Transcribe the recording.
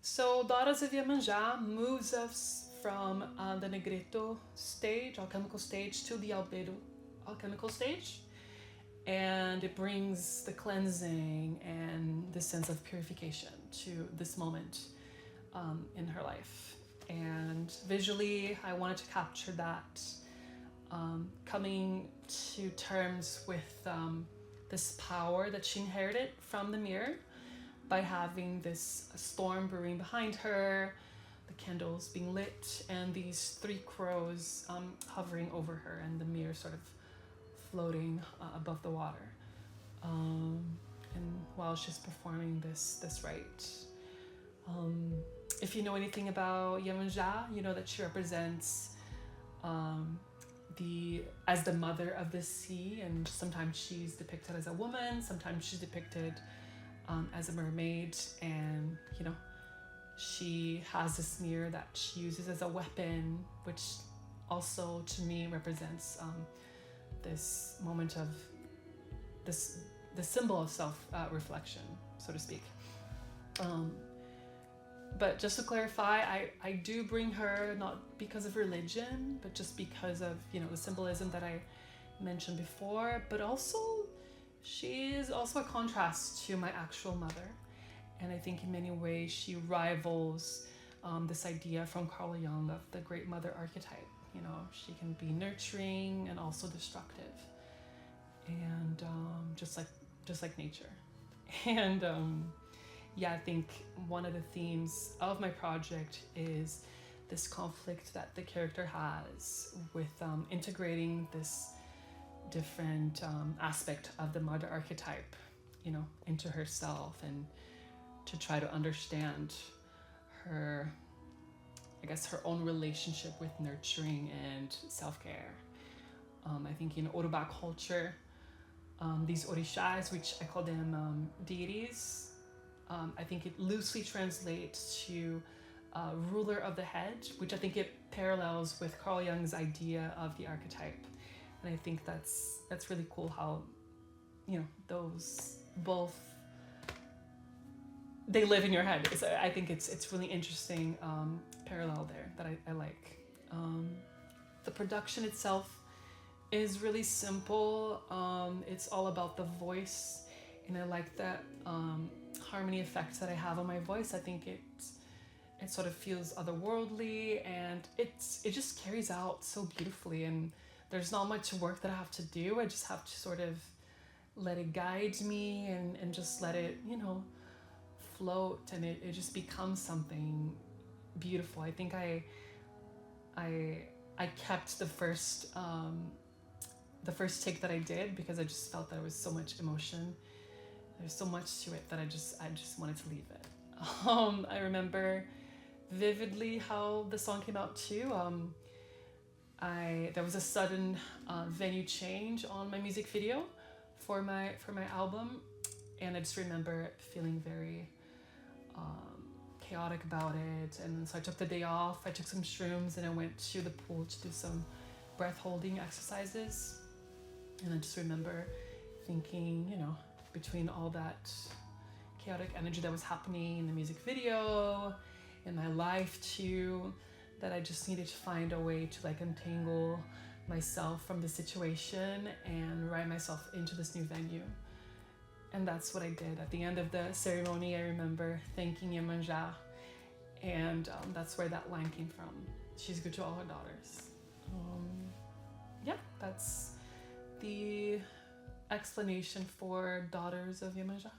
So Daughters of Iemanjá moves us from the Negreto stage, alchemical stage, to the Albedo alchemical stage. And it brings the cleansing and the sense of purification to this moment in her life. And visually, I wanted to capture that, coming to terms with this power that she inherited from the mirror by having this storm brewing behind her, the candles being lit, and these three crows hovering over her, and the mirror sort of floating above the water. And while she's performing this rite. If you know anything about Iemanjá, you know that she represents as the mother of the sea, and sometimes she's depicted as a woman, sometimes she's depicted as a mermaid, and she has this mirror that she uses as a weapon, which also to me represents this moment of the symbol of self-reflection, so to speak. But just to clarify, I do bring her not because of religion, but just because of the symbolism that I mentioned before, but also she is also a contrast to my actual mother. And I think in many ways she rivals this idea from Carl Jung of the great mother archetype. She can be nurturing and also destructive, and just like nature. And I think one of the themes of my project is this conflict that the character has with integrating this different aspect of the mother archetype, into herself, and to try to understand her own relationship with nurturing and self-care. I think in Urubá culture, these orishas, which I call them deities, I think it loosely translates to ruler of the head, which I think it parallels with Carl Jung's idea of the archetype. And I think that's really cool how those both they live in your head. I think it's really interesting parallel there that I like. The production itself is really simple. It's all about the voice, and I like that harmony effects that I have on my voice. I think it sort of feels otherworldly, and it just carries out so beautifully, and there's not much work that I have to do. I just have to sort of let it guide me and just let it float, and it just becomes something beautiful. I think I kept the first take that I did because I just felt that there was so much emotion. There's so much to it that I just wanted to leave it. I remember vividly how the song came out too. There was a sudden venue change on my music video for my album, and I just remember feeling very chaotic about it. And so I took the day off, I took some shrooms, and I went to the pool to do some breath holding exercises. And I just remember thinking, between all that chaotic energy that was happening in the music video, in my life too, that I just needed to find a way to untangle myself from the situation and write myself into this new venue. And that's what I did. At the end of the ceremony, I remember thanking Iemanjá, and that's where that line came from. She's good to all her daughters. That's the explanation for Daughters of Iemanjá.